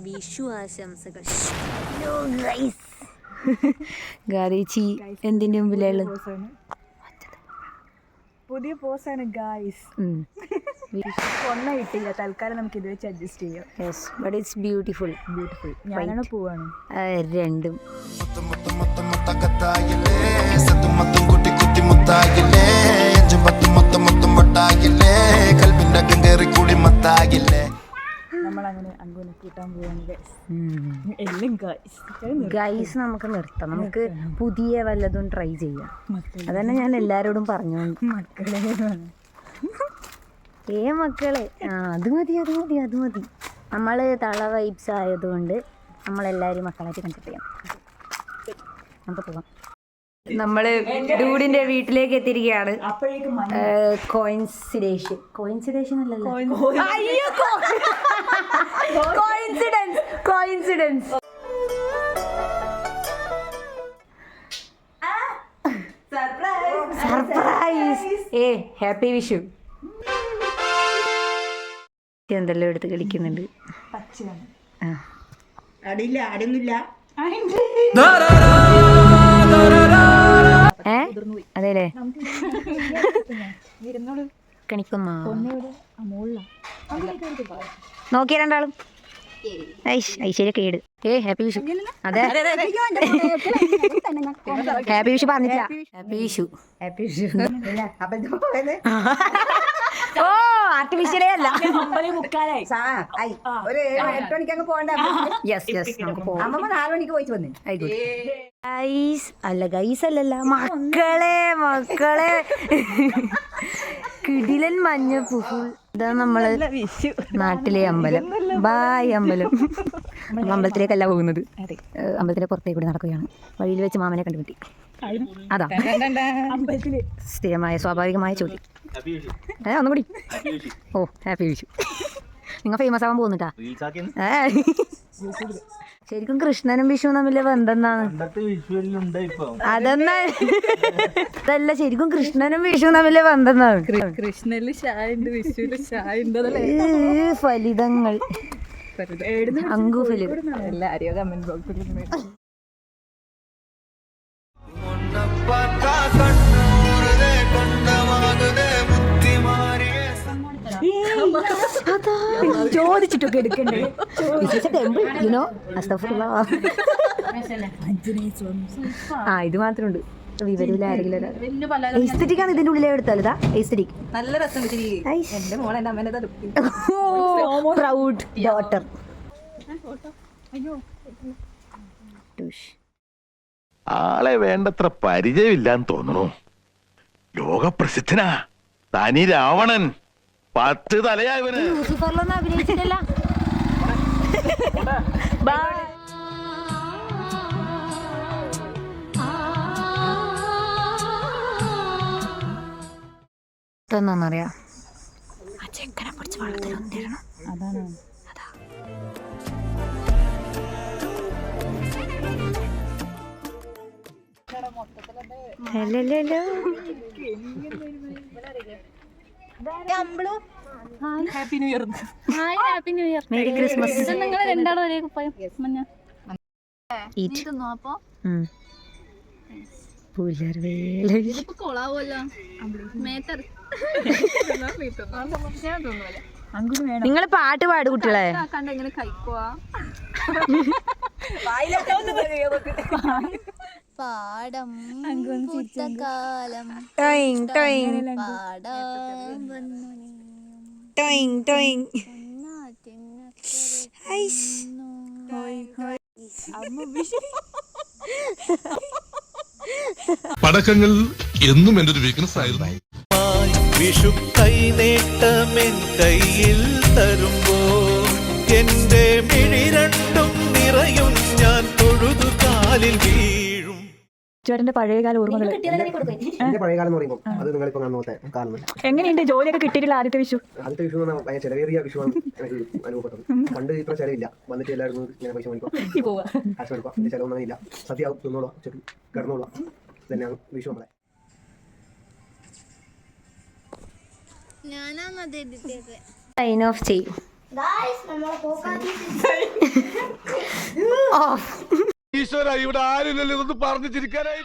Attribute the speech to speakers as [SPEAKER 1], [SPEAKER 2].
[SPEAKER 1] വിഷു ആശംസകൾ. ഗാരേച്ചി എന്തിന്റെ മുമ്പിലാണ്?
[SPEAKER 2] പുതിയ പോസാണ് ഗായ്സ്. ഒന്ന കിട്ടില്ല, തൽക്കാലം നമുക്ക് ഇത് വെച്ച് അഡ്ജസ്റ്റ് ചെയ്യാം.
[SPEAKER 1] Yes, but it's beautiful.
[SPEAKER 2] ഞാനാണ് പോവാണ്
[SPEAKER 1] രണ്ടും.
[SPEAKER 2] നമ്മളങ്ങനെ അങ്കുനെ കൂട്ടാൻ പോവാണ് എല്ലാം
[SPEAKER 1] ഗൈസ്. നമുക്ക് നിർത്താം, നമുക്ക് പുതിയ വല്ലതും ട്രൈ ചെയ്യാം. അതന്നെ ഞാൻ എല്ലാരോടും പറഞ്ഞു. മക്കളെ അത് മതി. നമ്മൾ തള വൈബ്സ് ആയതുകൊണ്ട് നമ്മളെല്ലാവരും മക്കളായിട്ട് കൺസിഡർ ചെയ്യാം. നമുക്ക് പോവാം. നമ്മള് ഡൂഡിന്റെ വീട്ടിലേക്ക് എത്തിയിരിക്കുകയാണ്. കോയിൻസിഡേഷൻ അല്ലല്ലോ, കോയിൻസിഡൻസ്. സർപ്രൈസ്. ഹാപ്പി വിഷു. എന്തെല്ലാം എടുത്ത് കളിക്കുന്നുണ്ട്. അതെല്ലേ കണിക്കൊന്ന നോക്കിയ രണ്ടാളും. ഐശ്വര്യ കേട്. ഹാപ്പി വിഷു. അതെ, ഹാപ്പി വിഷു പറഞ്ഞിട്ടില്ല. ഹാപ്പി വിഷു. ഓ, ആർട്ടിഫിഷ്യലേ അല്ല. ഗൈസ് അല്ലല്ല, മക്കളെ കിടിലൻ മഞ്ഞ പുഹുൾ. ഇതാ നമ്മള് നാട്ടിലെ അമ്പലം. ബായ് അമ്പലം. അമ്പലത്തിലേക്കല്ല പോകുന്നത്, അമ്പലത്തിന്റെ പുറത്തേക്ക് കൂടി നടക്കുകയാണ്. വഴിയിൽ വെച്ച് മാമനെ കണ്ടുപിട്ടി. അതാ സ്ഥിരമായ സ്വാഭാവികമായ ചോദ്യം. ഒന്നും കൂടി. ഓ, ഹാപ്പി വിഷു. നിങ്ങൾ ഫേമസ് ആവാൻ പോകുന്നുട്ടാ. ശരിക്കും കൃഷ്ണനും വിഷുവും തമ്മിലെ ബന്ധം എന്നാണ്? അതല്ല, ശരിക്കും കൃഷ്ണനും വിഷുവും തമ്മിലെ ബന്ധം എന്നാണ്.
[SPEAKER 2] കൃഷ്ണനില് ഷായുണ്ട്, വിഷുവില് ഷായുണ്ട്.
[SPEAKER 1] ഫലിതങ്ങൾ, അങ്കുഫലിതം.
[SPEAKER 2] എല്ലാരെയോ കമന്റ് ബോക്സിൽ ചോദിച്ചിട്ടൊക്കെ എടുക്കണ്ടേ?
[SPEAKER 1] ഇത് മാത്രമുണ്ട്. വിവരമില്ല ആരെങ്കിലും. എസ്തെറ്റിക് ആണ് ഇതിന്റെ ഉള്ളിലേ എടുത്താൽ. ഇതാ എസ്തെറ്റിക്.
[SPEAKER 2] നല്ല രസം. എന്റെ മോളെ എന്റെ അമ്മേനെ
[SPEAKER 1] പ്രൗഡ് ഡോട്ടർ.
[SPEAKER 3] ആളെ വേണ്ടത്ര പരിചയമില്ലാന്ന് തോന്നുന്നു. ലോകപ്രസിദ്ധനാ തനി രാവണൻ. 10 തലയാ ഇവന്.
[SPEAKER 1] ലൂസിഫറിലൊന്നും അഭിനയിച്ചിട്ടില്ല. അറിയാം, ആ ചെക്കനെ പിടിച്ച് വെള്ളത്തിൽ ഒന്നിരണം.
[SPEAKER 2] അതാണ് happy new year.
[SPEAKER 1] Happy new year. Merry Christmas.
[SPEAKER 4] നിങ്ങൾ രണ്ടാളും ഒരേ കുപ്പായം മഞ്ഞ.
[SPEAKER 1] നിങ്ങൾ പാട്ട് പാട് കുട്ടികളെ.
[SPEAKER 4] കണ്ടെങ്ങനെ കഴിക്കുവാ പാടം പൂത്തകാലം
[SPEAKER 5] പടക്കങ്ങൾ എന്നും എൻ്റെ ഒരു വീക്ക്നെസ് ആയിരുന്നു.
[SPEAKER 6] വിഷു കൈനേട്ടമെൻ കയ്യിൽ തരുമ്പോ എന്റെ മിഴി രണ്ടും നിറയും ഞാൻ തൊഴുതു കാലിൽ വീഴും.
[SPEAKER 2] ചേട്ടന്റെ പഴയകാല ഓർമ്മകൾ.
[SPEAKER 7] പഴയകാലം എന്ന് പറയുമ്പോൾ അത് നിങ്ങളിപ്പോ കാണുന്നില്ല.
[SPEAKER 2] എങ്ങനെയുണ്ട് ജോലിയൊക്കെ കിട്ടിയിട്ടില്ല ആദ്യത്തെ വിഷു?
[SPEAKER 7] ആദ്യത്തെ വിഷു എന്ന് പറഞ്ഞാൽ ചെലവേറിയ വിഷുവാണ് അനുഭവപ്പെട്ടത്. പണ്ട് ഇത്ര ചെലവില്ല. വന്നിട്ട് എല്ലാവരും ഇങ്ങനെ പൈസ മേടിക്കുക, കാശ് മേടിക്കുക. എന്റെ ചെലവൊന്നും ഇല്ല. സദ്യ തിന്നോളാം, കിടന്നോളാം. തന്നെയാണ് വിഷു നമ്മളെ.
[SPEAKER 1] സൈൻ ഓഫ് ചെയ്യും.
[SPEAKER 3] ഈശ്വര ഇവിടെ ആരില്ലല്ലോ ഇതൊന്ന് പറഞ്ഞു ചിരിക്കാനായി.